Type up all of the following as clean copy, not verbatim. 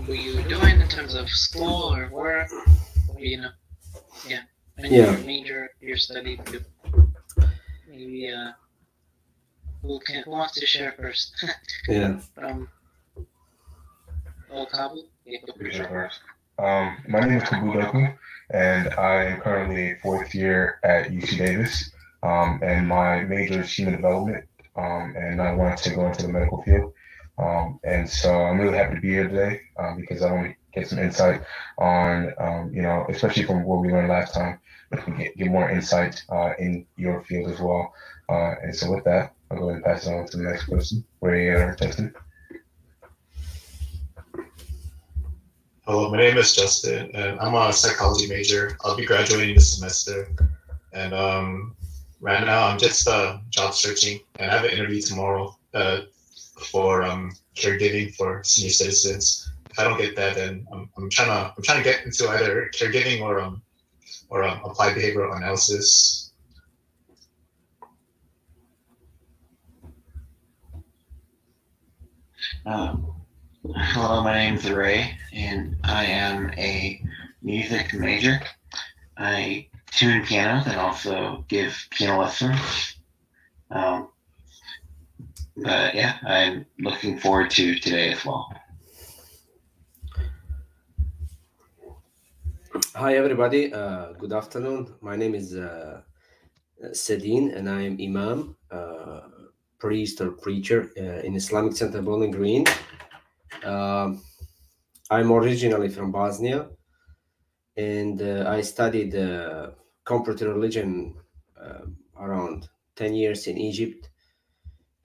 what you were doing in terms of school or work, or, and your major, your study too. Maybe who wants to share first? Yeah. Kabu? My name is Kabudoku, and I am currently fourth year at UC Davis, and my major is human development, and I want to go into the medical field. And so I'm really happy to be here today because I want to get some insight on, especially from what we learned last time, but we get more insight in your field as well. And so with that, I'll go ahead and pass it on to the next person, Ray or Justin. Hello, my name is Justin, and I'm a psychology major. I'll be graduating this semester, and right now I'm just job searching, and I have an interview tomorrow for caregiving for senior citizens. If I don't get that, then I'm trying to get into either caregiving or applied behavioral analysis. Hello, my name is Ray, and I am a music major. I tune piano and also give piano lessons. But yeah, I'm looking forward to today as well. Hi, everybody. Good afternoon. My name is Sedin, and I am Imam, priest or preacher in Islamic Center Bowling Green. I'm originally from Bosnia, and I studied comparative religion around 10 years in Egypt.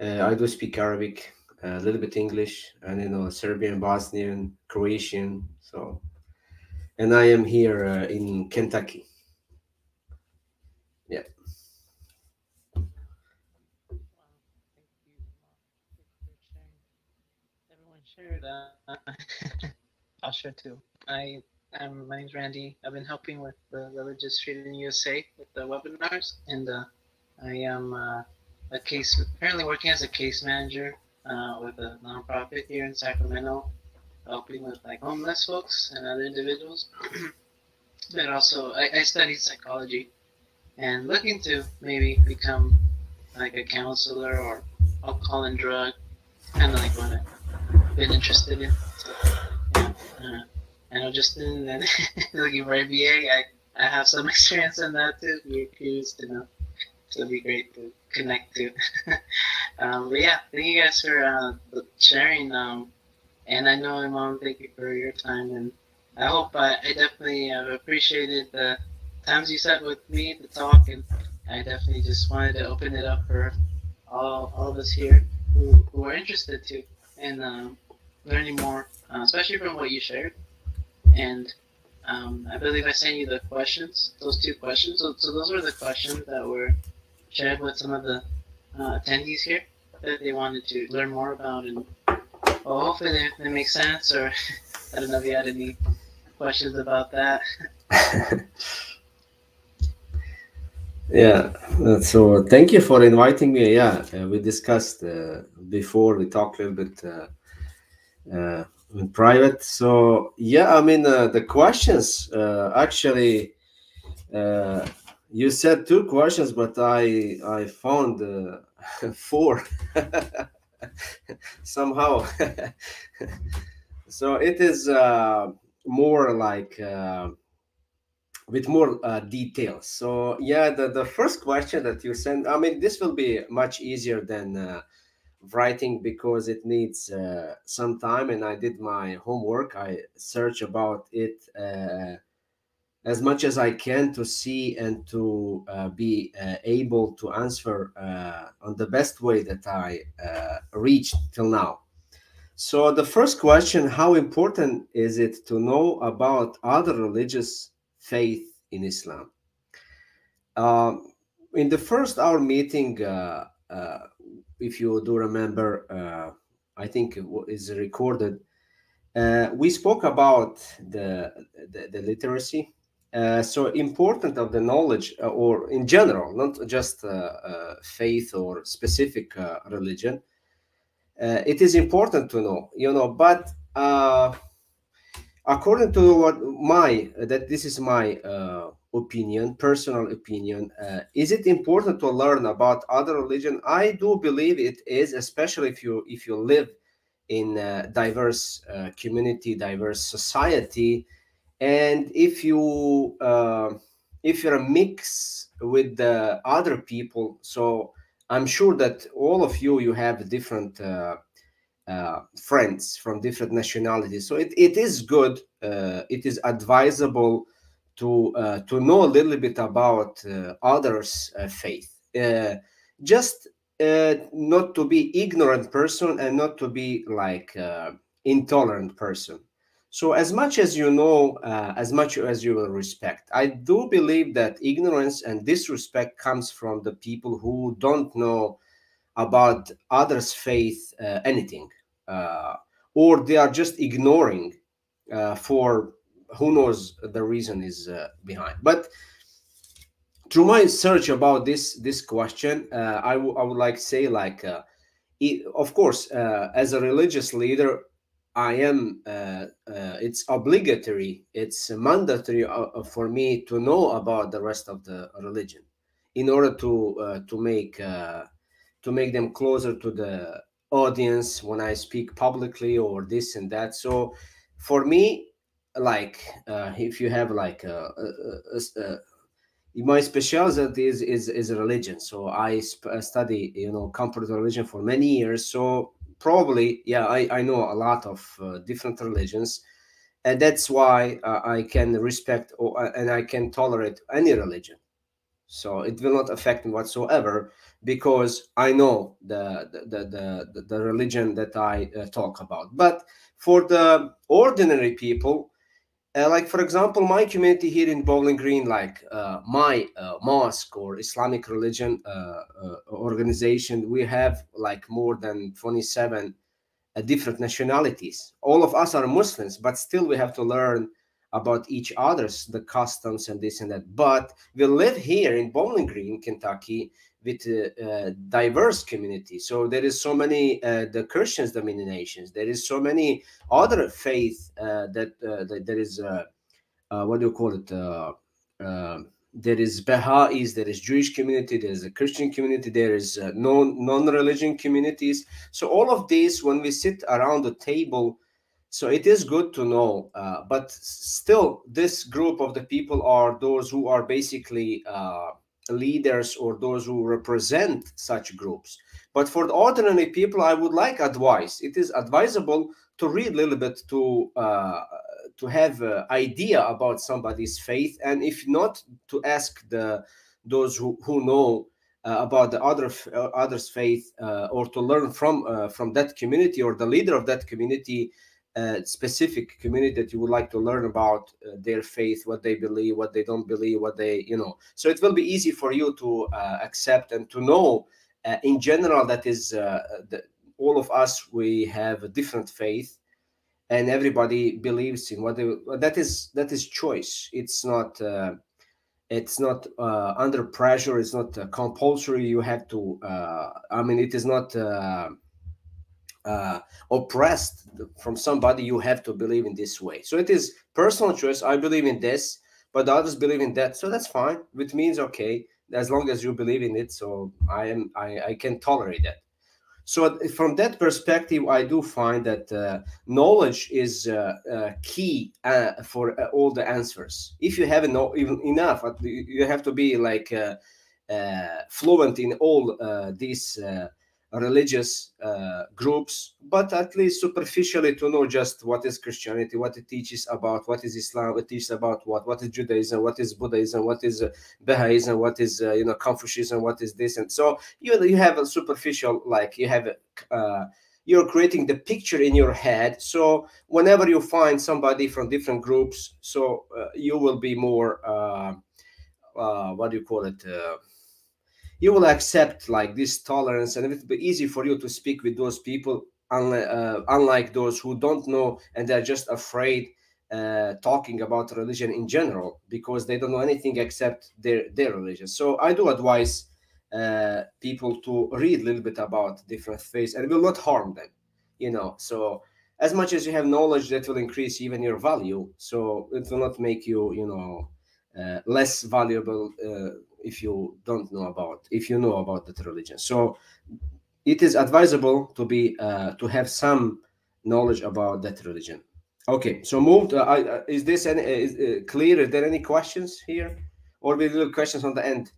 I do speak Arabic, a little bit English, and Serbian, Bosnian, Croatian. And I am here in Kentucky. Yeah. Everyone shared. I'll share too. My name's Randy. I've been helping with the Religious Freedom USA with the webinars, and I am currently working as a case manager with a nonprofit here in Sacramento, helping with like homeless folks and other individuals. But also, I studied psychology and looking to maybe become like a counselor or alcohol and drug, kind of like what I've been interested in. So, yeah, I know Justin and looking for a BA. I have some experience in that too. We're curious to know. So it'd be great to connect to. But yeah, thank you guys for sharing. And I know, Mom, thank you for your time. And I hope I definitely have appreciated the times you spent with me to talk. And I definitely just wanted to open it up for all of us here who are interested too in learning more, especially from what you shared. And I believe I sent you the questions, those 2 questions. So those were the questions that were shared with some of the attendees here that they wanted to learn more about. And well, hopefully they make sense, or I don't know if you had any questions about that. Yeah, so thank you for inviting me. Yeah, we discussed before, we talked a little bit in private. So yeah, I mean, the questions actually, you said 2 questions, but I found 4 somehow. So it is more like with more details. So yeah, the first question that you sent, I mean, this will be much easier than writing because it needs some time, and I did my homework. I search about it as much as I can to see and to be able to answer on the best way that I reached till now. So the first question, how important is it to know about other religious faith in Islam? In the first hour meeting, if you do remember, I think it is recorded, we spoke about the literacy. So important of the knowledge, or in general, not just faith or specific religion. It is important to know, but according to what my that this is my opinion, personal opinion, is it important to learn about other religion? I do believe it is, especially if you live in a diverse community, diverse society, and if you're a mix with the other people. So I'm sure that all of you have different friends from different nationalities. So it is good. It is advisable to know a little bit about others' faith. Just not to be ignorant person and not to be like intolerant person. So as much as you know, as much as you will respect. I do believe that ignorance and disrespect comes from the people who don't know about others' faith anything, uh, or they are just ignoring for who knows the reason is behind. But through my search about this question, I would like to say like of course, as a religious leader, I am. It's obligatory. It's mandatory for me to know about the rest of the religion, in order to make them closer to the audience when I speak publicly or this and that. So, for me, like if you have like my specialty is religion. So study comparative religion for many years. So probably yeah, I know a lot of different religions, and that's why I can respect and I can tolerate any religion. So it will not affect me whatsoever, because I know the religion that I talk about. But for the ordinary people, like for example, my community here in Bowling Green, like my mosque or Islamic religion organization, we have like more than 27 different nationalities. All of us are Muslims, but still we have to learn about each other's the customs and this and that. But we live here in Bowling Green, Kentucky, with a diverse community. So there is so many the Christians denominations. There is so many other faith that there is what do you call it? There is Baha'is, there is Jewish community, there is a Christian community, there is non-religion communities. So all of these, when we sit around the table, so it is good to know. But still, this group of the people are those who are basically leaders or those who represent such groups. But for the ordinary people, I would like advice. It is advisable to read a little bit to have an idea about somebody's faith, and if not, to ask those who know about the others' faith, or to learn from that community or the leader of that community, specific community that you would like to learn about their faith, what they believe, what they don't believe, what they So it will be easy for you to accept and to know. In general, that is all of us, we have a different faith, and everybody believes in what they that is choice. It's not under pressure. It's not compulsory. You have to it is not oppressed from somebody. You have to believe in this way. So it is personal choice. I believe in this, but others believe in that, so that's fine. Which means okay, as long as you believe in it. So I can tolerate that. So from that perspective, I do find that knowledge is key for all the answers. If you haven't know even enough, you have to be like fluent in all these religious groups, but at least superficially to know just what is Christianity, what it teaches about, what is Islam, what it teaches about what is Judaism, what is Buddhism, what is Baha'ism, what is Confucianism, what is this. And so you have a superficial, like you have you're creating the picture in your head. So whenever you find somebody from different groups, so you will be more what do you call it? You will accept like this tolerance, and it will be easy for you to speak with those people, unlike those who don't know and they're just afraid talking about religion in general, because they don't know anything except their religion. So I do advise people to read a little bit about different faiths, and it will not harm them. So as much as you have knowledge, that will increase even your value. So it will not make you, less valuable if you don't know about, if you know about that religion. So it is advisable to be to have some knowledge about that religion. Okay, so moved. Is this any clear? Is there any questions here, or we will questions on the end?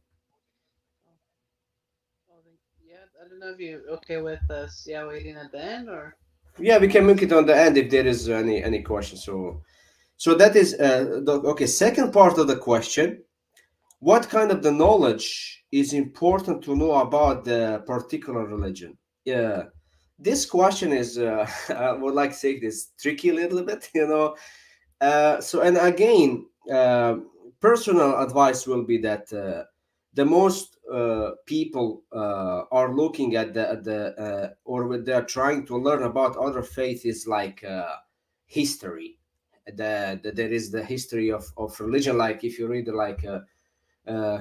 Yeah, I don't know if you're okay with us, yeah, waiting at the end or. Yeah, we can make it on the end if there is any questions. So that is okay. Second part of the question: what kind of the knowledge is important to know about the particular religion? Yeah, this question is I would like to say this tricky a little bit, So and again, personal advice will be that the most people are looking at the or when they are trying to learn about other faith is like history. There is the history of religion. Like if you read like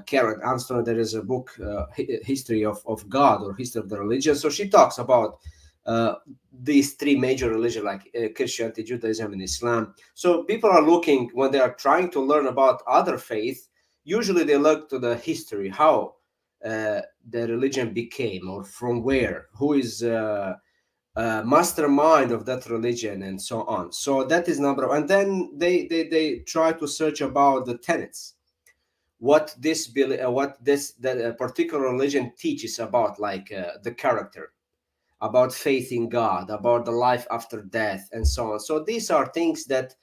Karen Armstrong, there is a book, History of God or History of the Religion. So she talks about uh, these three major religions like Christianity, Judaism, and Islam. So people are looking when they are trying to learn about other faith. Usually they look to the history, how the religion became or from where, who is mastermind of that religion, and so on. So that is number one. And then they try to search about the tenets, what this that particular religion teaches about, like the character, about faith in God, about the life after death, and so on. So these are things that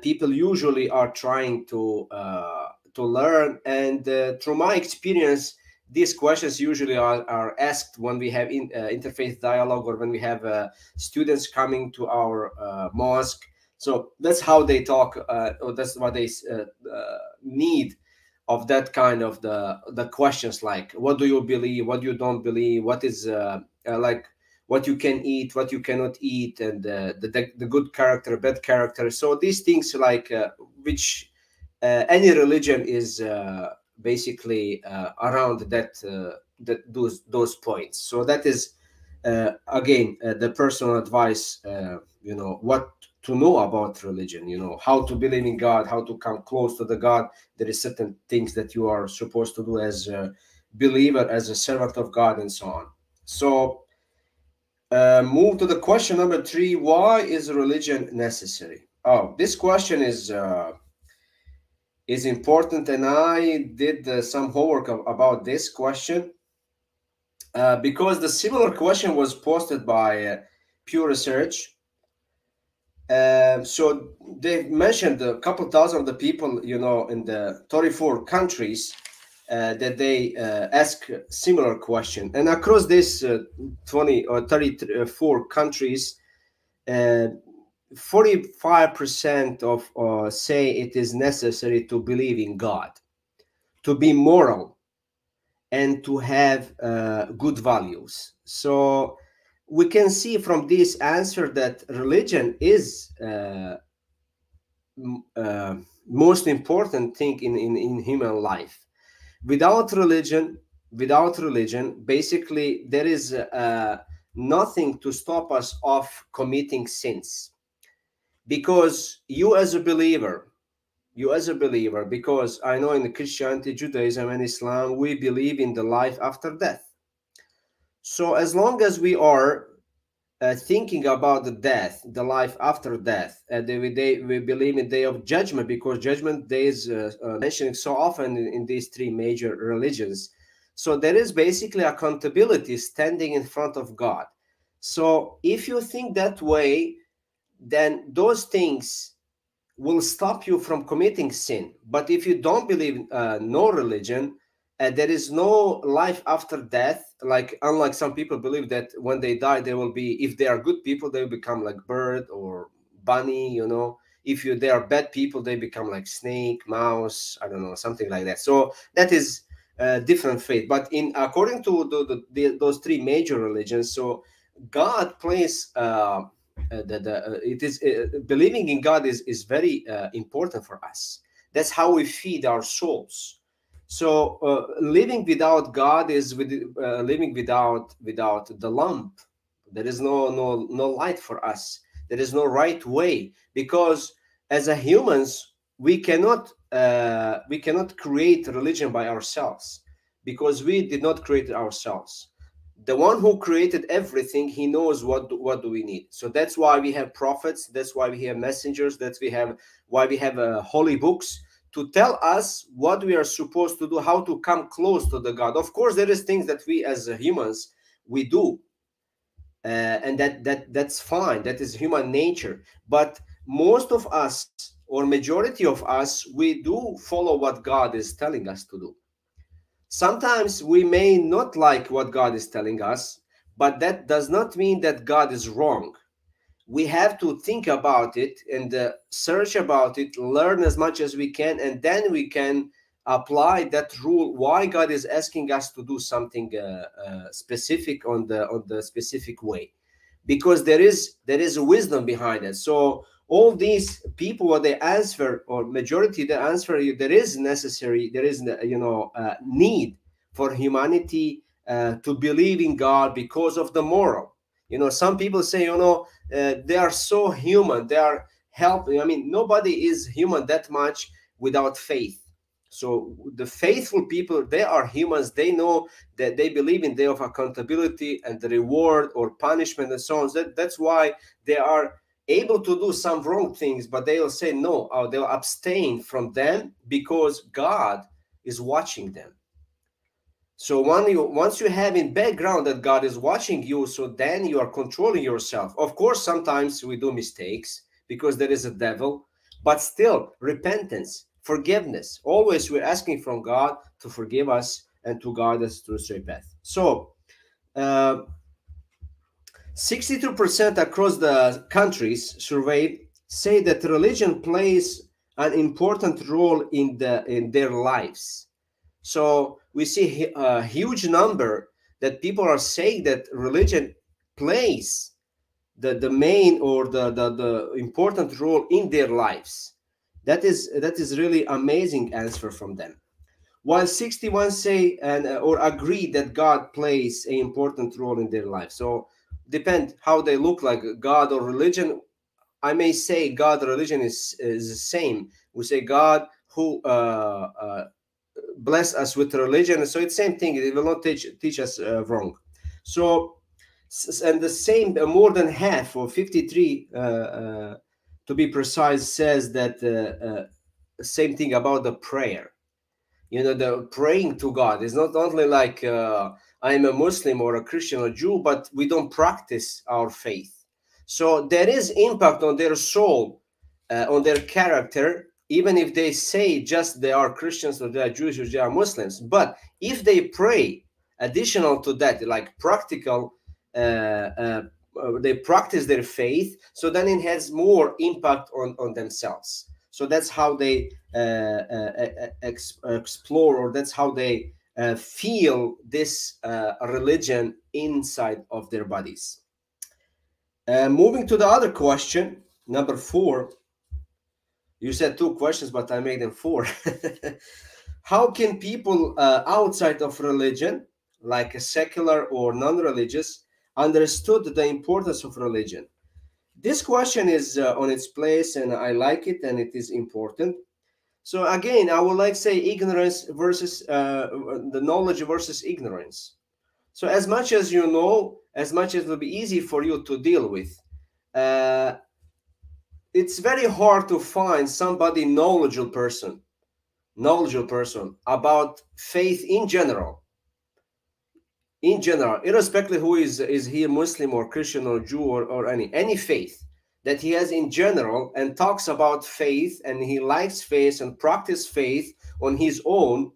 people usually are trying to learn. And through my experience, these questions usually are asked when we have interfaith dialogue, or when we have students coming to our mosque. So that's how they talk, or that's what they need of that kind of the questions, like what do you believe, what you don't believe, what is like what you can eat, what you cannot eat, and the good character, bad character. So these things, like which any religion is basically around those points. So that is again the personal advice, what to know about religion, how to believe in God, how to come close to the God. There is certain things that you are supposed to do as a believer, as a servant of God, and so on. So move to the question number 3: why is religion necessary? Oh, this question is important, and I did some homework about this question because the similar question was posted by Pew Research. So they mentioned a couple thousand of the people, in the 34 countries that they ask similar question. And across this 20 or 34 countries, 45% of say it is necessary to believe in God, to be moral, and to have good values. So we can see from this answer that religion is most important thing in human life. Without religion, basically there is nothing to stop us of committing sins, because you as a believer, because I know in the Christianity, Judaism, and Islam, we believe in the life after death. So as long as we are thinking about the death, the life after death, we believe in day of judgment, because judgment day is mentioned so often in these three major religions. So there is basically accountability, standing in front of God. So if you think that way, then those things will stop you from committing sin. But if you don't believe no religion, there is no life after death. Like, unlike some people believe that when they die, they will be, if they are good people, they will become like bird or bunny. If they are bad people, they become like snake, mouse, I don't know, something like that. So that is different faith. But according to those three major religions, so God plays it is believing in God is very important for us. That's how we feed our souls. So living without God is living without the lamp. There is no light for us there is no right way, because as a humans we cannot create religion by ourselves, because we did not create it ourselves. The one who created everything, he knows what do we need. So that's why we have prophets, that's why we have messengers, why we have holy books, to tell us what we are supposed to do, how to come close to the God. Of course there is things that we as humans we do, and that's fine, that is human nature. But most of us, or majority of us, we do follow what God is telling us to do. Sometimes we may not like what God is telling us, but that does not mean that God is wrong. We have to think about it and search about it, learn as much as we can, and then we can apply that rule, why God is asking us to do something specific on the specific way, because there is wisdom behind it. So all these people, what they answer, or majority they answer, there is need for humanity to believe in God because of the moral. Some people say, they are so human, they are helping. I mean, nobody is human that much without faith. So the faithful people, they are humans. They know that they believe in day of accountability and the reward or punishment and so on. That's why they are able to do some wrong things, but they will say no, or they'll abstain from them because God is watching them. So once you have in background that God is watching you, so then you are controlling yourself. Of course, sometimes we do mistakes because there is a devil, but still repentance, forgiveness. Always we're asking from God to forgive us and to guide us through the straight path. So 62% across the countries surveyed say that religion plays an important role in their lives. So we see a huge number that people are saying that religion plays the main or the important role in their lives. That is really amazing answer from them. While 61 say or agree that God plays an important role in their life. So depend how they look like, God or religion. I may say God, religion is the same. We say God who bless us with religion, so it's same thing. It will not teach us wrong. So and the same, more than half, or 53 to be precise, says that same thing about the prayer. The praying to God is not only like I am a Muslim or a Christian or Jew, but we don't practice our faith. So there is impact on their soul, on their character, even if they say just they are Christians or they are Jewish or they are Muslims. But if they pray additional to that, like practical, they practice their faith, so then it has more impact on themselves. So that's how they explore, or that's how they feel this religion inside of their bodies. Moving to the other question, number 4. You said 2 questions, but I made them 4. How can people outside of religion, like a secular or non-religious, understood the importance of religion? This question is on its place, and I like it, and it is important. So again, I would like to say ignorance versus the knowledge versus ignorance. So as much as you know, as much as it will be easy for you to deal with. It's very hard to find somebody knowledgeable person about faith in general, irrespective who is he a Muslim or Christian or Jew or any faith that he has in general, and talks about faith, and he likes faith and practice faith on his own,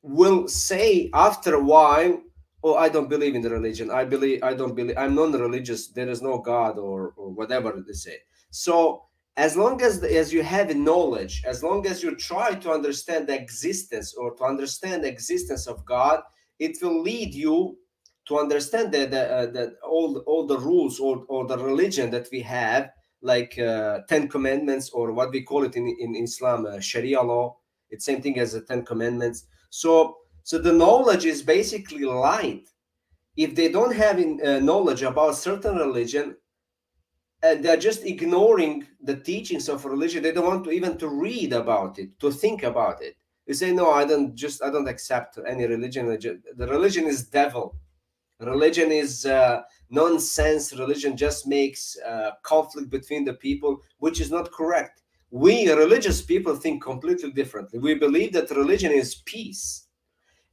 will say after a while, oh, I don't believe in the religion, I don't believe, I'm non-religious, there is no God, or whatever they say. So as long as you have knowledge, as long as you try to understand the existence, or to understand the existence of God, it will lead you to understand that all the rules or the religion that we have, like 10 commandments, or what we call it in Islam, Sharia law. It's same thing as the 10 commandments. So the knowledge is basically light. If they don't have knowledge about certain religion, and they're just ignoring the teachings of religion. They don't want to even to read about it, to think about it. They say, no, I don't accept any religion. The religion is devil. Religion is nonsense. Religion just makes conflict between the people, which is not correct. We religious people think completely differently. We believe that religion is peace.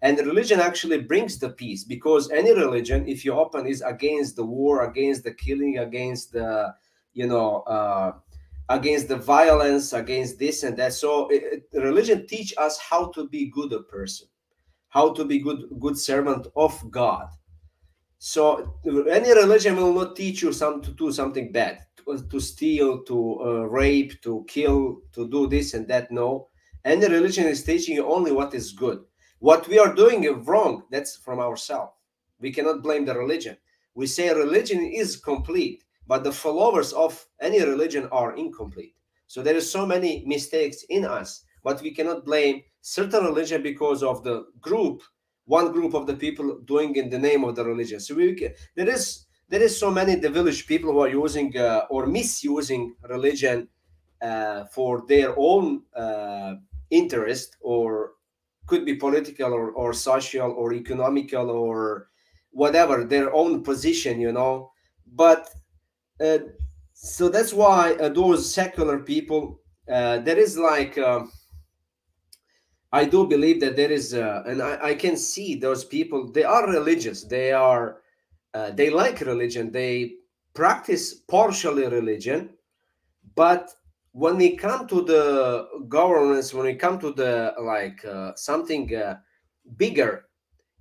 And religion actually brings the peace, because any religion, if you open, is against the war, against the killing, against the, against the violence, against this and that. So religion teach us how to be good a person, how to be good servant of God. So any religion will not teach you to do something bad, to steal, to rape, to kill, to do this and that. No, any religion is teaching you only what is good. What we are doing wrong, that's from ourselves. We cannot blame the religion. We say religion is complete, but the followers of any religion are incomplete. So there is so many mistakes in us, but we cannot blame certain religion because of the group, one group of the people doing in the name of the religion. So there is so many devilish people who are using or misusing religion for their own interest, or could be political or social or economical or whatever, their own position, But so that's why those secular people, there is like, I do believe that there is, and I can see those people, they are religious. They like religion. They practice partially religion, but when we come to the governance, when we come to the something bigger,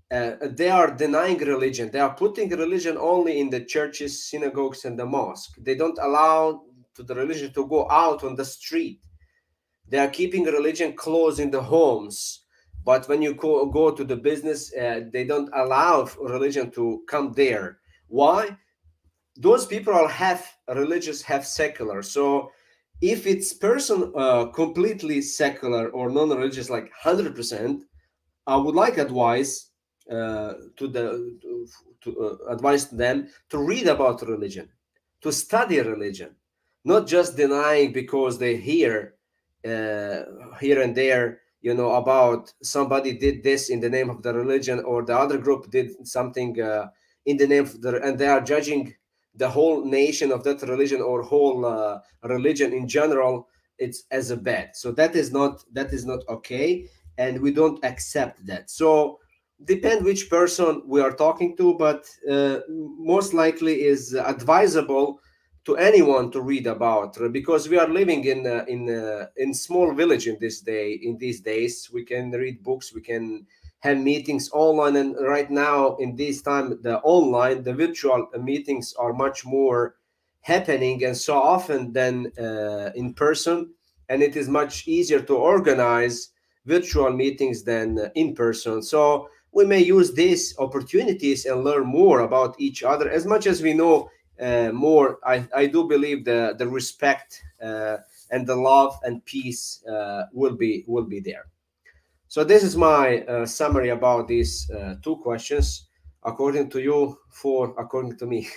they are denying religion. They are putting religion only in the churches, synagogues, and the mosque. They don't allow to the religion to go out on the street. They are keeping religion close in the homes. But when you go to the business, they don't allow religion to come there. Why? Those people are half religious, half secular. So if it's person completely secular or non-religious, like 100%, I would like advice advise them to read about religion, to study religion, not just denying because they hear here and there, about somebody did this in the name of the religion, or the other group did something in the name of and they are judging the whole nation of that religion or whole religion in general. It's as a bad. So that is not okay, and we don't accept that. So depend which person we are talking to, but most likely is advisable to anyone to read about, because we are living in small village in these days. We can read books, we can have meetings online, and right now in this time, the virtual meetings are much more happening and so often than in person, and it is much easier to organize virtual meetings than in person. So we may use these opportunities and learn more about each other. As much as we know more, I do believe the respect and the love and peace will be there. So this is my summary about these two questions. According to you, 4 according to me.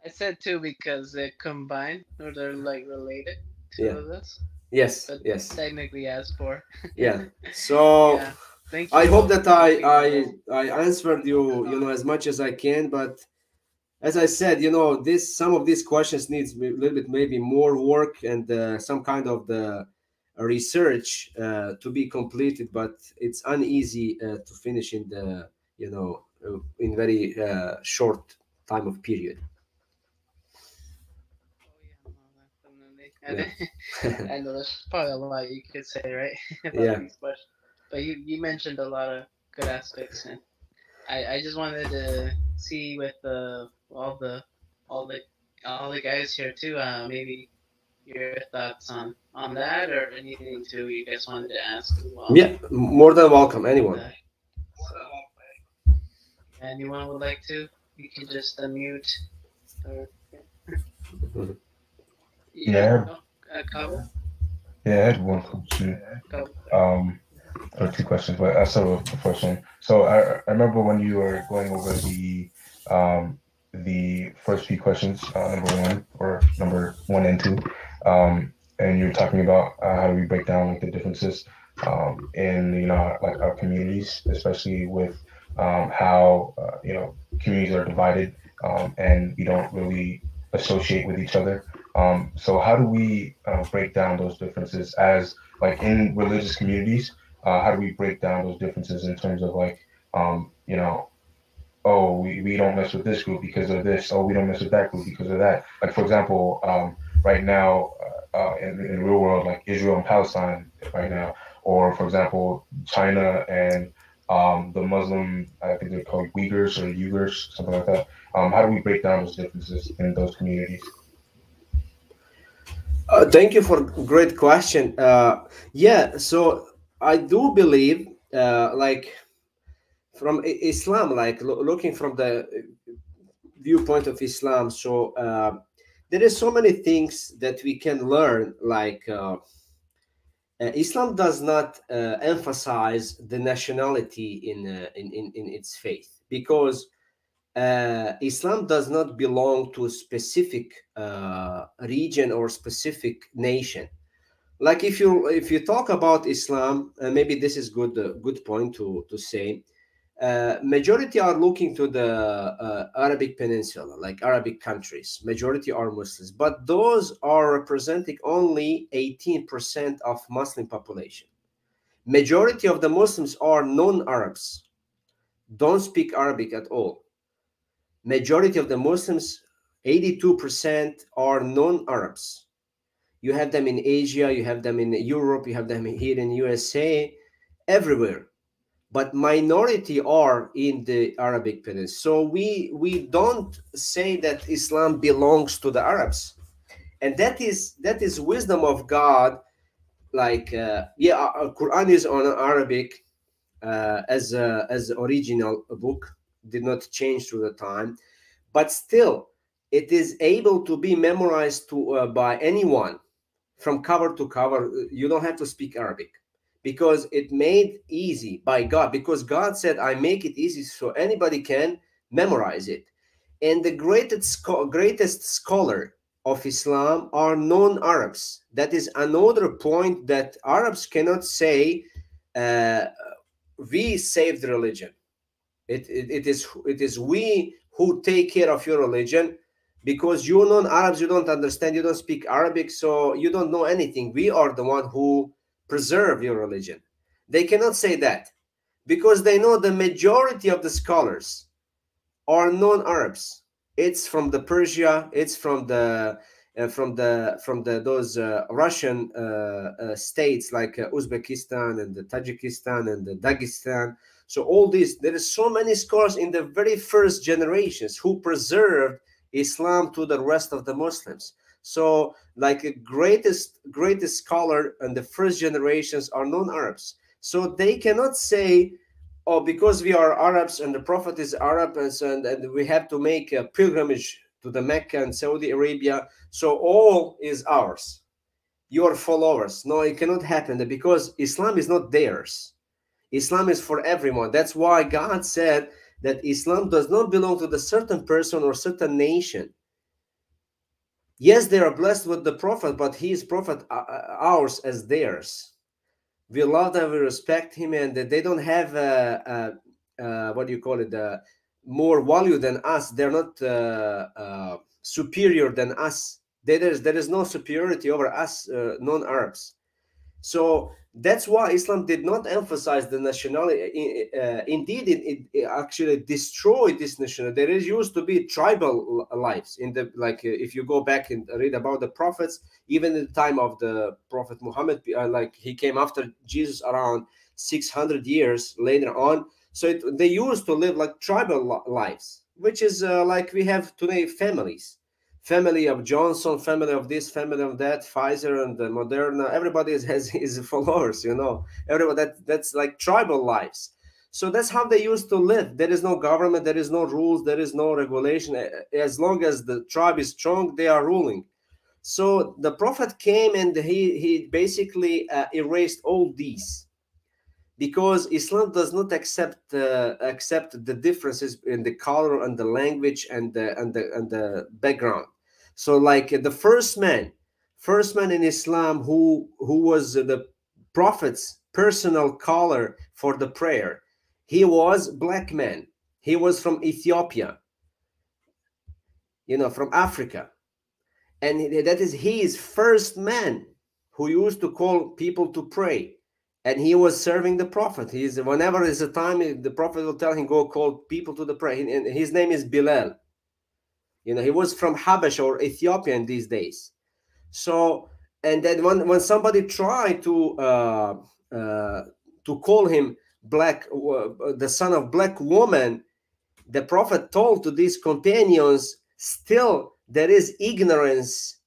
I said 2 because they're combined, or they're like related. Two of this. Yes, but yes. Technically as 4. Yeah. So yeah. Thank you. I hope that I answered you, as much as I can. But as I said, some of these questions needs a little bit maybe more work and some kind of the research to be completed. But it's uneasy to finish in the in very short time of period. I know there's probably a lot you could say, right? about these questions. But you mentioned a lot of good aspects, and I just wanted to see with all the guys here too, maybe your thoughts on that, or anything too you guys wanted to ask as well. Yeah, more than welcome, anyone. Anyone would like to, you can just unmute. Or, Yeah. I had one question. Or 2 questions, but I start with the first one. So I remember when you were going over the the first few questions, number one and two, and you're talking about how do we break down like the differences in like our communities, especially with how communities are divided and we don't really associate with each other. So how do we break down those differences as like in religious communities? How do we break down those differences in terms of like oh, we don't mess with this group because of this. Oh, we don't mess with that group because of that. Like, for example, right now in the real world, like Israel and Palestine right now, or for example, China and the Muslim, I think they're called Uyghurs or Uyghurs, something like that. How do we break down those differences in those communities? Thank you for great question. Yeah, so I do believe, like from Islam, like looking from the viewpoint of Islam, so there is so many things that we can learn. Like Islam does not emphasize the nationality in its faith, because Islam does not belong to a specific region or specific nation. Like if you talk about Islam, maybe this is good point to say. Majority are looking to the Arabic Peninsula, like Arabic countries. Majority are Muslims, but those are representing only 18% of Muslim population. Majority of the Muslims are non-Arabs, don't speak Arabic at all. Majority of the Muslims, 82%, are non-Arabs. You have them in Asia, you have them in Europe, you have them here in USA, everywhere. But minority are in the Arabic Peninsula. So we don't say that Islam belongs to the Arabs, and that is wisdom of God. Like Quran is on Arabic as original book, did not change through the time, but still it is able to be memorized by anyone from cover to cover. You don't have to speak Arabic, because it made easy by God, because God said, I make it easy so anybody can memorize it. And the greatest scholar of Islam are non-Arabs. That is another point, that Arabs cannot say we saved the religion. It is we who take care of your religion, because you non-Arabs, you don't understand, you don't speak Arabic, so you don't know anything. We are the one who preserve your religion. They cannot say that, because they know the majority of the scholars are non-Arabs. It's from the Persia, it's from the those Russian states like Uzbekistan and the Tajikistan and the Dagestan. So all these, there is so many scholars in the very first generations who preserved Islam to the rest of the Muslims. So like a greatest scholar and the first generations are non-Arabs. So they cannot say, oh, because we are Arabs and the Prophet is Arab, and we have to make a pilgrimage to the Mecca and Saudi Arabia, so all is ours. Your followers. No, it cannot happen, because Islam is not theirs. Islam is for everyone. That's why God said that Islam does not belong to the certain person or certain nation. Yes, they are blessed with the Prophet, but he is Prophet ours as theirs. We love them, we respect him, and they don't have what do you call it, more value than us. They're not superior than us. There is no superiority over us non-Arabs. So that's why Islam did not emphasize the nationality. Indeed, it actually destroyed this nationality. There used to be tribal lives in the, like if you go back and read about the prophets, even in the time of the Prophet Muhammad, like he came after Jesus around 600 years later on. So they used to live like tribal lives, which is like we have today families. Family of Johnson, family of this, family of that, Pfizer and Moderna. Everybody has his followers, Everybody, that's like tribal lives. So that's how they used to live. There is no government, there is no rules, there is no regulation. As long as the tribe is strong, they are ruling. So the Prophet came and he basically erased all these, because Islam does not accept the differences in the color and the language and the background. So like the first man in Islam who was the prophet's personal caller for the prayer, he was black man. He was from Ethiopia, from Africa. And that is his first man who used to call people to pray. And he was serving the prophet. Whenever is a time, the prophet will tell him, go call people to the prayer. And his name is Bilal. He was from Habash or Ethiopia in these days. So, and then when somebody tried to call him black, the son of black woman, the prophet told to these companions, still there is ignorance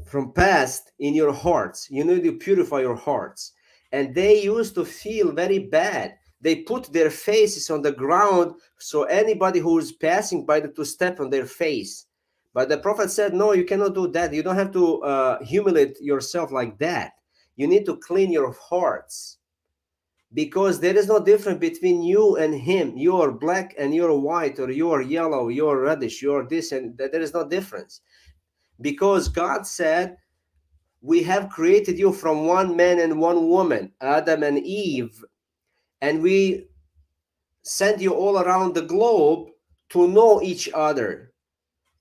from past in your hearts. You need to purify your hearts. And they used to feel very bad. They put their faces on the ground so anybody who is passing by to step on their face. But the prophet said, no, you cannot do that. You don't have to humiliate yourself like that. You need to clean your hearts, because there is no difference between you and him. You are black and you're white, or you are yellow, you're reddish, you're this, and there is no difference. Because God said, we have created you from one man and one woman, Adam and Eve, and we sent you all around the globe to know each other.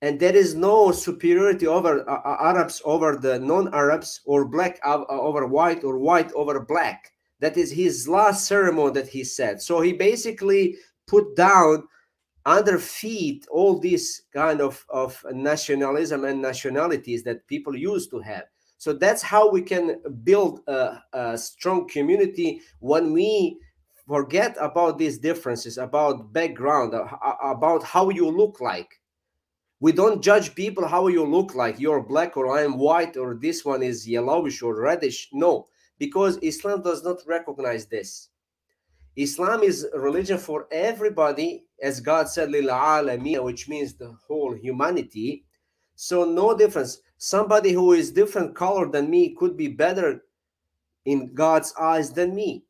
And there is no superiority over Arabs over the non-Arabs, or black over white, or white over black. That is his last sermon that he said. So he basically put down under feet all these kind of nationalism and nationalities that people used to have. So that's how we can build a strong community, when we forget about these differences, about background, about how you look like. We don't judge people how you look like. You're black, or I'm white, or this one is yellowish or reddish. No, because Islam does not recognize this. Islam is a religion for everybody, as God said, lil alameen, which means the whole humanity. So no difference. Somebody who is different color than me could be better in God's eyes than me,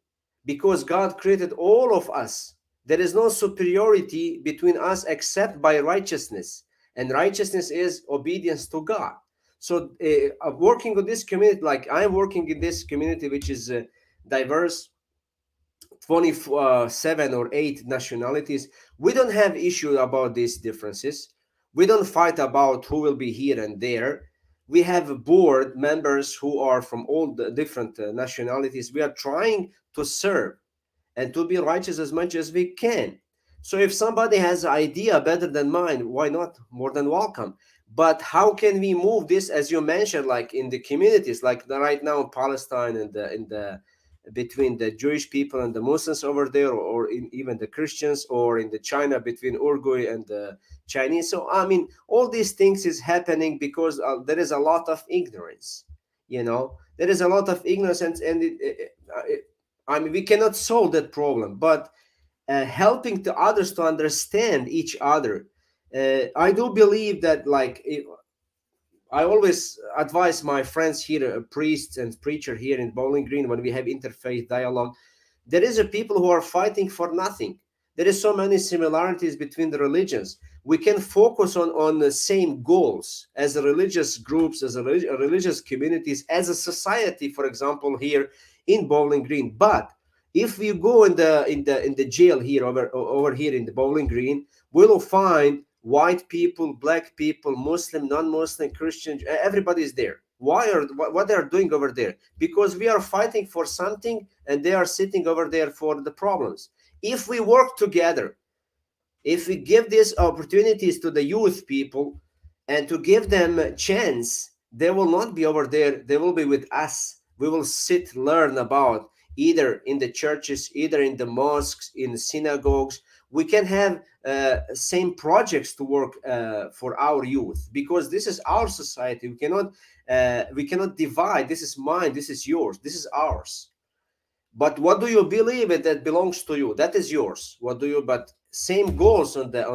because God created all of us. There is no superiority between us except by righteousness, and righteousness is obedience to God. So working with this community, like I'm working in this community, which is diverse, 27 or 8 nationalities, we don't have issue about these differences. We don't fight about who will be here and there. We have board members who are from all the different nationalities. We are trying to serve and to be righteous as much as we can. So if somebody has an idea better than mine, why not? More than welcome. But how can we move this, as you mentioned, like in the communities, like right now in Palestine, and between the Jewish people and the Muslims over there, or even the Christians, or in the China between Uruguay and the Chinese. So I mean, all these things is happening because there is a lot of ignorance. There is a lot of ignorance, and I mean, we cannot solve that problem, but helping to others to understand each other. I do believe that, like, I always advise my friends here, priests and preacher here in Bowling Green, when we have interfaith dialogue, there is a people who are fighting for nothing. There is so many similarities between the religions. We can focus on the same goals as religious groups, as religious communities, as a society, for example, here in Bowling Green. But if we go in the jail here over here in the Bowling Green, we will find white people, black people, Muslim, non-Muslim, Christian, everybody is there. What they are doing over there? Because we are fighting for something, and they are sitting over there for the problems. If we work together, if we give these opportunities to the youth people and to give them a chance, they will not be over there. They will be with us. We will sit, learn about, either in the churches, either in the mosques, in the synagogues. We can have same projects to work for our youth, because this is our society. We cannot divide. This is mine. This is yours. This is ours. But what do you believe in that belongs to you? That is yours. What do you? But same goals on the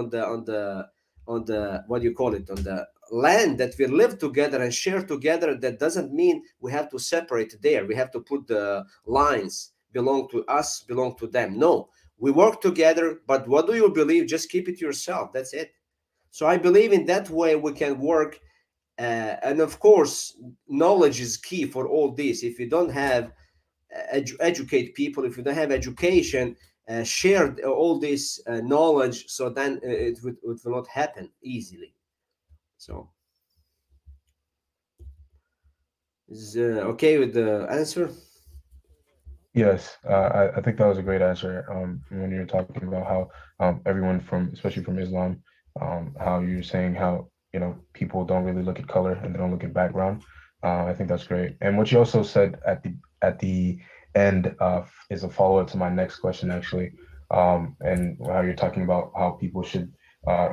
what do you call it, on the land that we live together and share together. That doesn't mean we have to separate there. We have to put the lines belong to us, belong to them. No, we work together, but what do you believe? Just keep it yourself. That's it. So I believe in that way we can work. And of course, knowledge is key for all this. If you don't have educate people, if you don't have education, share all this knowledge, so then it will not happen easily. So is okay with the answer? Yes, I think that was a great answer. When you're talking about how everyone from, especially from Islam, how you're saying how people don't really look at color and they don't look at background. I think that's great. And what you also said at the end is a follow up to my next question actually, and how you're talking about how people should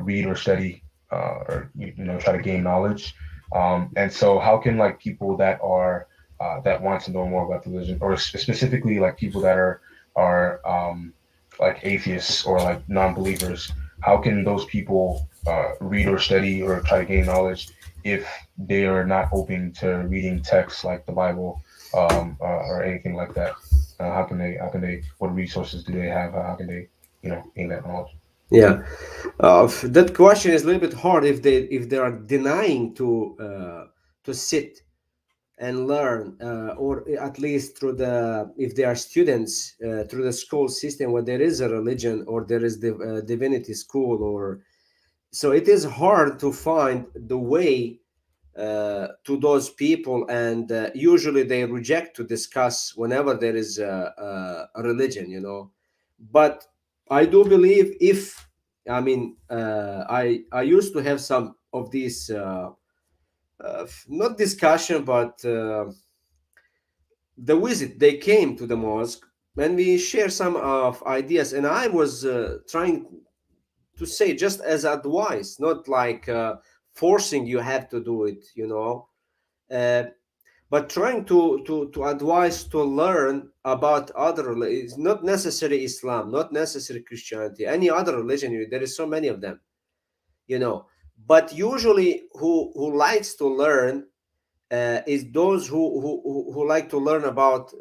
read or study or try to gain knowledge. And so how can like people that are that want to know more about the religion, or specifically like people that are like atheists or like non-believers, how can those people read or study or try to gain knowledge if they are not open to reading texts like the Bible or anything like that? How can they? What resources do they have? How can they gain that knowledge? Yeah, that question is a little bit hard if they are denying to sit and learn, or at least through the, if they are students, through the school system where there is a religion or there is the divinity school, or so it is hard to find the way to those people, and usually they reject to discuss whenever there is a religion, but I do believe, if I mean, I used to have some of these not discussion, but the visit, they came to the mosque and we share some of ideas, and I was trying to say just as advice, not like forcing you have to do it, uh, but trying to advise to learn about other it's not necessarily Islam, not necessarily Christianity, any other religion. There is so many of them, but usually who likes to learn is those who like to learn about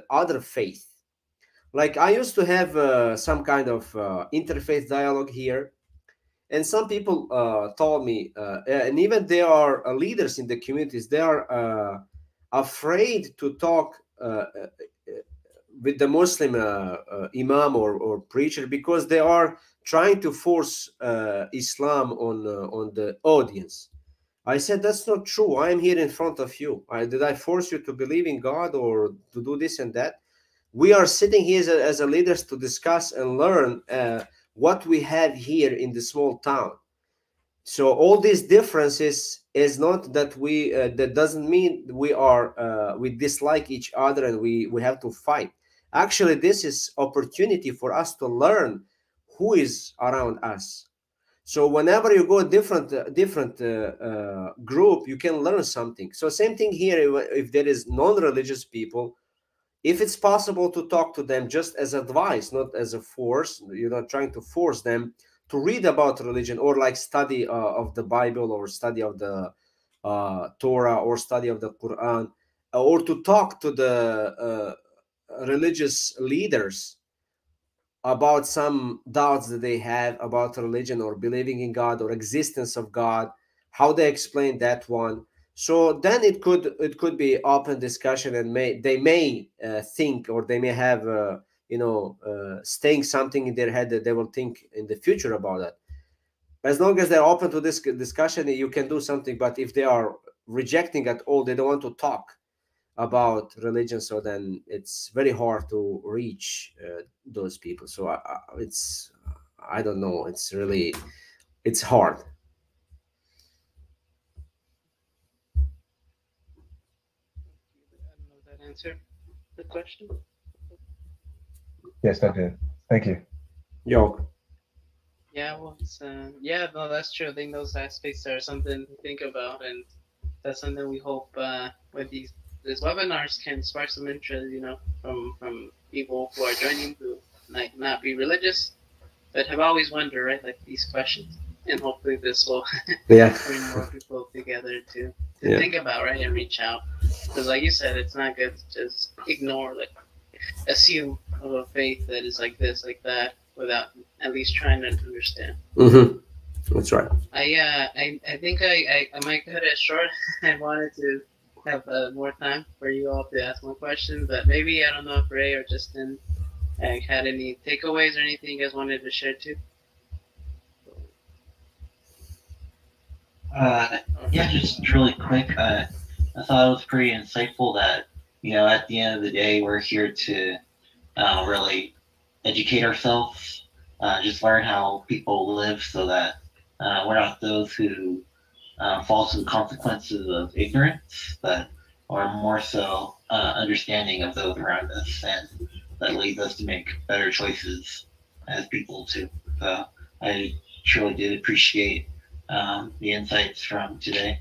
other faith. Like I used to have some kind of interfaith dialogue here, and some people told me, and even they are leaders in the communities, they are afraid to talk with the Muslim imam or preacher, because they are trying to force Islam on the audience. I said, that's not true. I am here in front of you. Did I force you to believe in God or to do this and that? We are sitting here as a leaders to discuss and learn what we have here in the small town. So all these differences is not that we that doesn't mean we dislike each other and we have to fight. Actually, this is opportunity for us to learn who is around us. So whenever you go different group, you can learn something. So same thing here. If there is non-religious people, if it's possible to talk to them just as advice, not as a force, you're not trying to force them to read about religion, or like study of the Bible, or study of the Torah, or study of the Quran, or to talk to the religious leaders about some doubts that they have about religion or believing in God or existence of God, how they explain that one. So then it could be open discussion, and they may think, or they may have staying something in their head that they will think in the future about it. As long as they're open to this discussion, you can do something. But if they are rejecting at all, they don't want to talk about religion, so then it's very hard to reach those people. So I don't know, it's hard. I don't know if that answered the question. Yes, that did. Thank you. Yo. Yeah, well, it's, yeah, no, that's true. I think those aspects are something to think about, and that's something we hope with these webinars can spark some interest, from people who are joining, who might not be religious, but have always wondered, right, like these questions. And hopefully this will bring more people together to think about, right, and reach out. Because like you said, it's not good to just ignore, like, if assume of a faith that is like this, like that, without at least trying to understand. Mm-hmm. That's right. I think I might cut it short. I wanted to have more time for you all to ask more questions, but maybe I don't know if Ray or Justin had any takeaways or anything you guys wanted to share too. Yeah, just really quick. I thought it was pretty insightful that, at the end of the day, we're here to really educate ourselves, just learn how people live so that we're not those who fall to the consequences of ignorance, but are more so understanding of those around us, and that leads us to make better choices as people too. So I truly did appreciate the insights from today,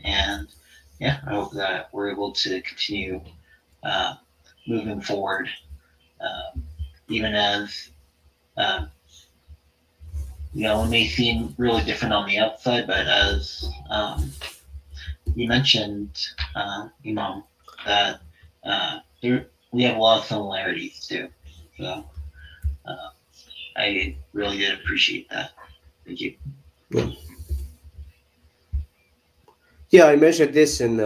and yeah, I hope that we're able to continue uh, moving forward, um, even as um, it may seem really different on the outside, but as you mentioned, Imam, that we have a lot of similarities too. So uh, I really did appreciate that. Thank you. Yeah, yeah, I mentioned this in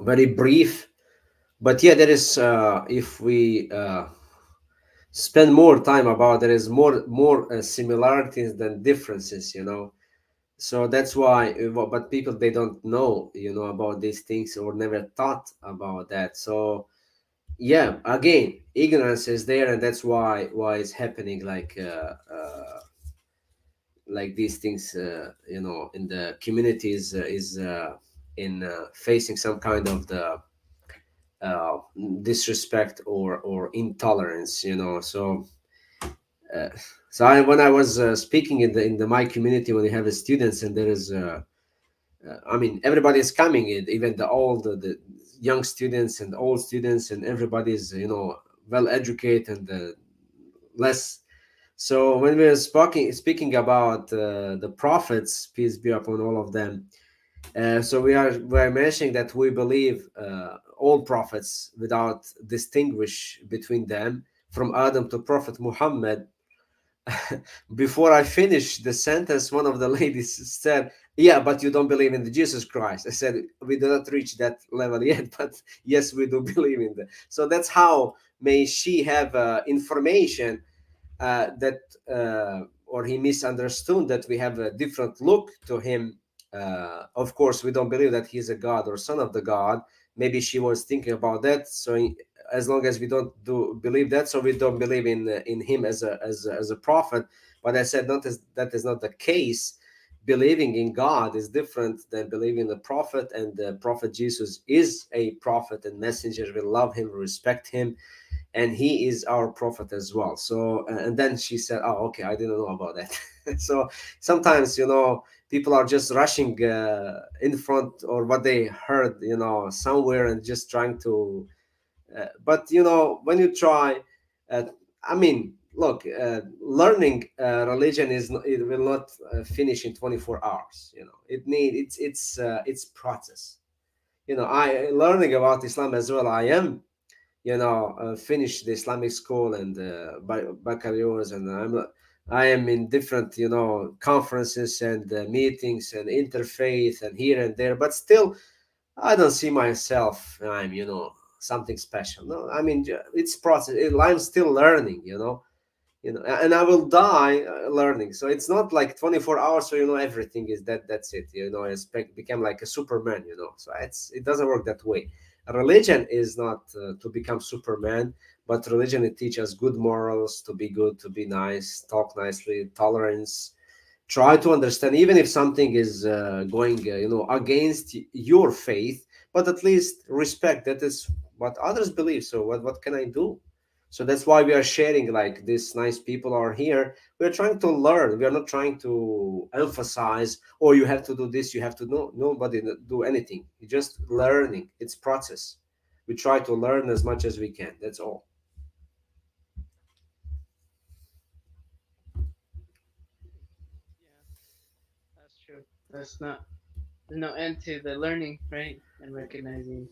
very brief, but yeah, there is if we spend more time about, there is more similarities than differences, so that's why, but people, they don't know, about these things, or never thought about that. So yeah, again, ignorance is there, and that's why it's happening, like these things, in the communities, is in facing some kind of the uh, disrespect or intolerance, so uh, when I was speaking in the my community, when you have students, and there is I mean, everybody is coming in, even the young students and old students, and everybody is, well educated, and less. So when we are speaking about the prophets, peace be upon all of them, so we are mentioning that we believe all prophets without distinguish between them, from Adam to Prophet Muhammad. Before I finished the sentence, one of the ladies said, "Yeah, but you don't believe in the Jesus Christ." I said, "We do not reach that level yet, but yes, we do believe in that." So that's how may she have information that or he misunderstood that we have a different look to him. Of course, we don't believe that he's a god or son of the god. Maybe she was thinking about that. So as long as we don't do believe that, so we don't believe in him as a prophet. But I said, not as that is not the case. Believing in God is different than believing in the prophet, and the prophet Jesus is a prophet and messenger. We love him, we respect him, and he is our prophet as well. So and then she said, "Oh, okay, I didn't know about that." So sometimes, people are just rushing in front, or what they heard, somewhere, and just trying to but when you try, uh, I mean, look, learning religion it will not finish in 24 hours. It's process. I learning about Islam as well. I am, finished the Islamic school and baccalaureate, and I am in different, conferences and meetings and interfaith and here and there, but still I don't see myself I'm, something special. No, I mean, it's process. I'm still learning, and I will die learning. So it's not like 24 hours, so everything is that's it. Become like a Superman, So it doesn't work that way. Religion is not to become Superman, but religion, it teaches good morals, to be good, to be nice, talk nicely, tolerance. Try to understand, even if something is going, against your faith, but at least respect that is what others believe. So what can I do? So that's why we are sharing, like, these nice people are here. We are trying to learn. We are not trying to emphasize, oh, you have to do this, you have to know. Nobody do anything. You're just learning. It's process. We try to learn as much as we can. That's all. Yeah, that's true. That's not There's no end to the learning, right? And recognizing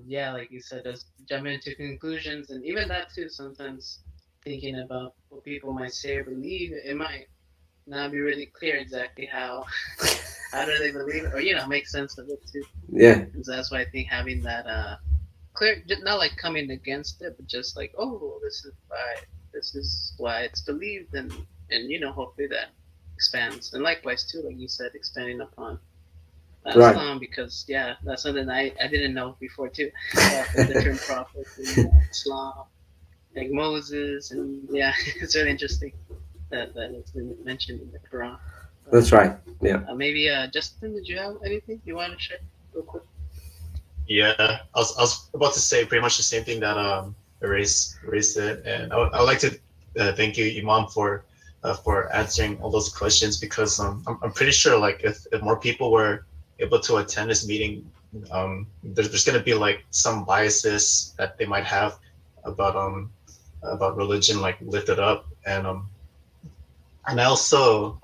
yeah, like you said, just jumping into conclusions, and even that too. Sometimes thinking about what people might say or believe, it might not be really clear exactly how do they believe it, or make sense of it too. Yeah, And so that's why I think having that clear, not like coming against it, but just like, oh, this is why it's believed, and hopefully that expands, and likewise too, like you said, expanding upon right. Islam, because yeah, that's something I didn't know before too, about the different prophets in Islam, like Moses, and yeah, it's really interesting that it's been mentioned in the Quran. But That's right. Yeah. maybe Justin, did you have anything you want to share real quick? Yeah, I was about to say pretty much the same thing that Erase said, and I would like to thank you, Imam, for answering all those questions, because I'm pretty sure, like, if more people were able to attend this meeting, there's going to be like some biases that they might have about about religion, like, lifted up. And I also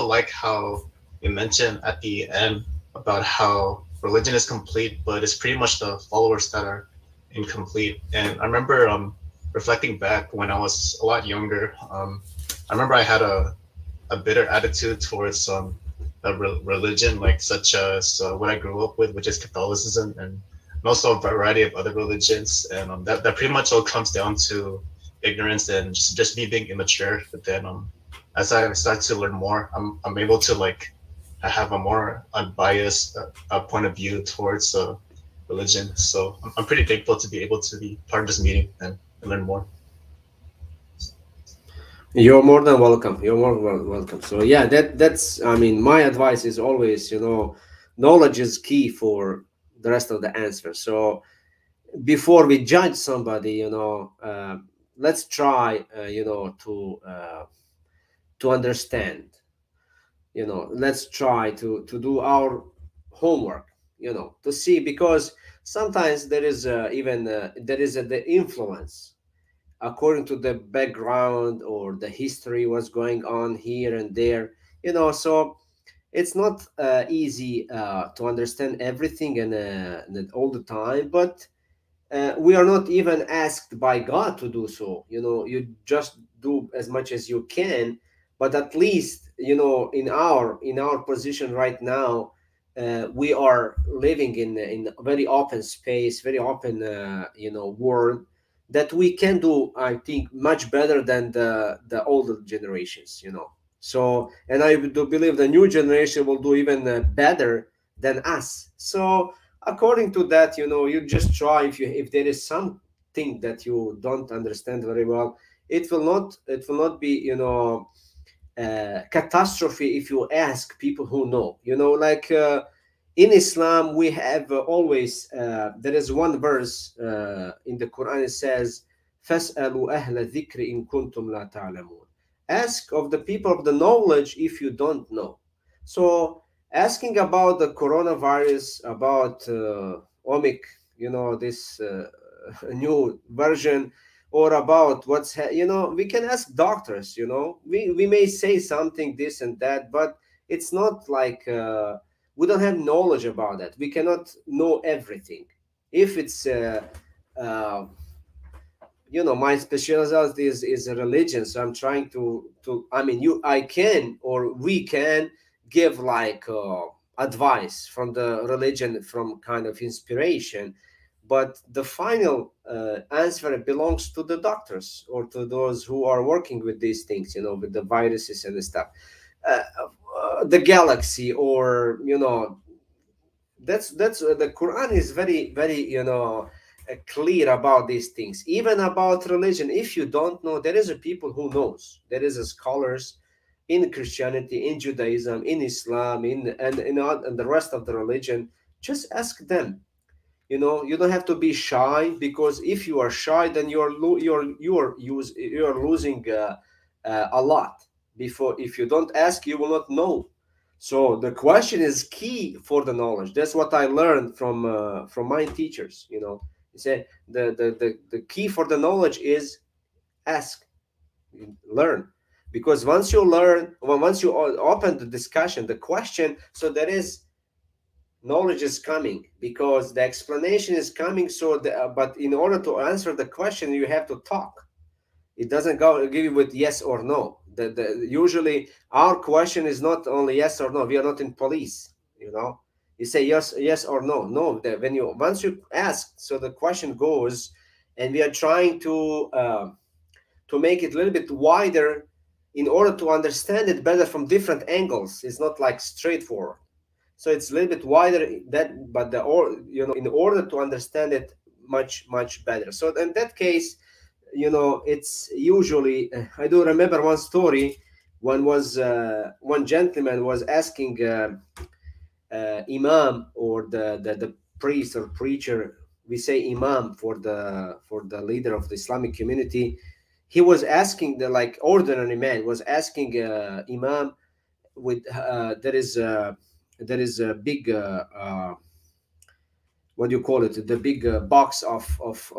like how you mentioned at the end about how religion is complete, but it's pretty much the followers that are incomplete. And I remember reflecting back when I was a lot younger. I remember I had a bitter attitude towards religion, like, such as what I grew up with, which is Catholicism, and also a variety of other religions. And that pretty much all comes down to ignorance and just me being immature. But then as I start to learn more, I'm able to, like, have a more unbiased point of view towards religion. So I'm pretty thankful to be able to be part of this meeting and learn more. You're more than welcome. You're more than welcome. So yeah, that's. I mean, my advice is always, knowledge is key for the rest of the answer. So before we judge somebody, let's try, to understand. Let's try to do our homework. To see, because sometimes there is even there is the influence according to the background or the history, what's going on here and there. So it's not easy to understand everything and all the time, but we are not even asked by God to do so. You just do as much as you can, but at least, in our position right now, we are living in a very open space, very open, world, that we can do, I think, much better than the older generations. So, and I do believe the new generation will do even better than us. So according to that, you just try. If there is something that you don't understand very well, it will not be, catastrophe if you ask people who know. Like, in Islam, we have always, there is one verse in the Quran. It says, "Fas'alu ahla dhikri in kuntum la ta'lamun." Ask of the people of the knowledge if you don't know. So asking about the coronavirus, about this new version, or about we can ask doctors. We may say something, this and that, but it's not like, we don't have knowledge about that. We cannot know everything. If it's my specialty is a religion, so I'm trying to I mean, I can, or we can give, like, advice from the religion, from kind of inspiration, but the final answer belongs to the doctors, or to those who are working with these things, with the viruses and the stuff. The galaxy, or that's the Quran is very, very, clear about these things. Even about religion, if you don't know, there is a people who knows. There is a scholars in Christianity, in Judaism, in Islam, and the rest of the religion. Just ask them. You don't have to be shy, because if you are shy, then you're losing a lot. Before, if you don't ask, you will not know. So the question is key for the knowledge. That's what I learned from my teachers. He said the key for the knowledge is ask, learn, because once you learn, well, once you open the discussion, the question, so there is knowledge is coming, because the explanation is coming. So but in order to answer the question, you have to talk. It doesn't give you with yes or no. Usually our question is not only yes or no. We are not in police, you know. You say yes or no. No, when you once you ask, so the question goes, and we are trying to make it a little bit wider in order to understand it better from different angles. It's not like straightforward. So it's a little bit wider, that, but in order to understand it much better. So in that case, it's usually, I do remember one story. One gentleman was asking imam, or the priest or preacher. We say imam for the leader of the Islamic community. He was asking, the like ordinary man was asking imam, with there is a big what do you call it, the big box of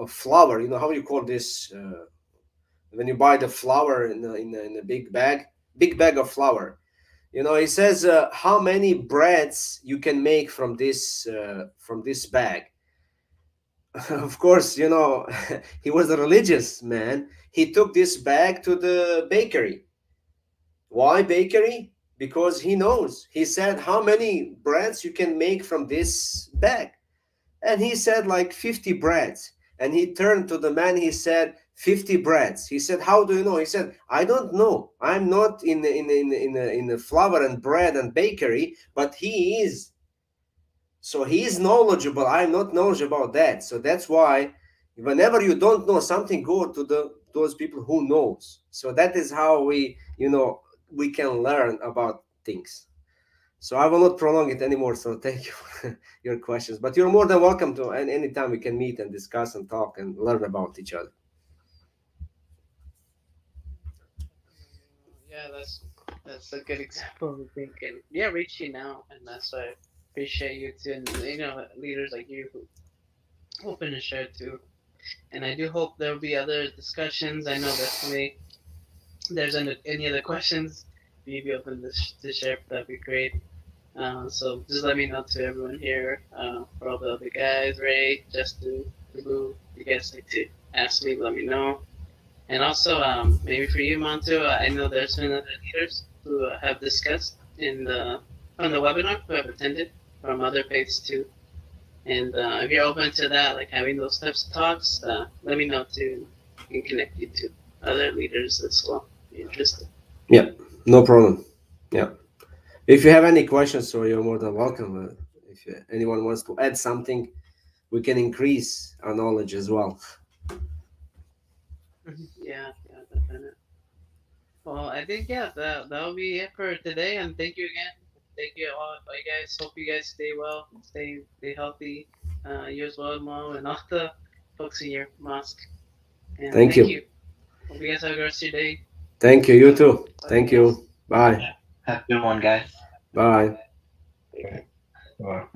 flour. You know how you call this, when you buy the flour in a big bag of flour. He says, how many breads you can make from this bag. Of course, he was a religious man. He took this bag to the bakery. Why bakery? Because he knows. He said, how many breads you can make from this bag? And he said, like 50 breads. And he turned to the man, he said, 50 breads. He said, how do you know? He said, I don't know. I'm not in the flour and bread and bakery, but he is. So he is knowledgeable. I'm not knowledgeable about that. So that's why whenever you don't know something, go to those people who knows. So that is how we can learn about things. So I will not prolong it anymore. So thank you for your questions. But you're more than welcome to, and anytime we can meet and discuss and talk and learn about each other. Yeah, that's a good example of thinking. Yeah, reaching out, and that's why I appreciate you too, and leaders like you who open to share too. And I do hope there'll be other discussions. I know definitely there's any other questions, you'd be open to share. That'd be great. So just let me know to everyone here, for all the other guys, Ray, Justin, Boo, you guys like to ask me, let me know. And also, maybe for you, Monto, I know there's been other leaders who have discussed from the webinar, who have attended from other faiths too. And if you're open to that, like having those types of talks, let me know too. I can connect you to other leaders as well. If you're interested. Yeah, no problem. Yeah. If you have any questions, so you're more than welcome. If anyone wants to add something, we can increase our knowledge as well. Yeah, definitely. Well, I think that'll be it for today, and thank you again. Thank you all, you guys. Hope you guys stay well, stay healthy. You as well, Mo, and all the folks in your mosque. And thank you. Hope you guys have a good rest of your day. Thank you. You too. Thank you. Bye. Have a good one, guys. Bye. Bye.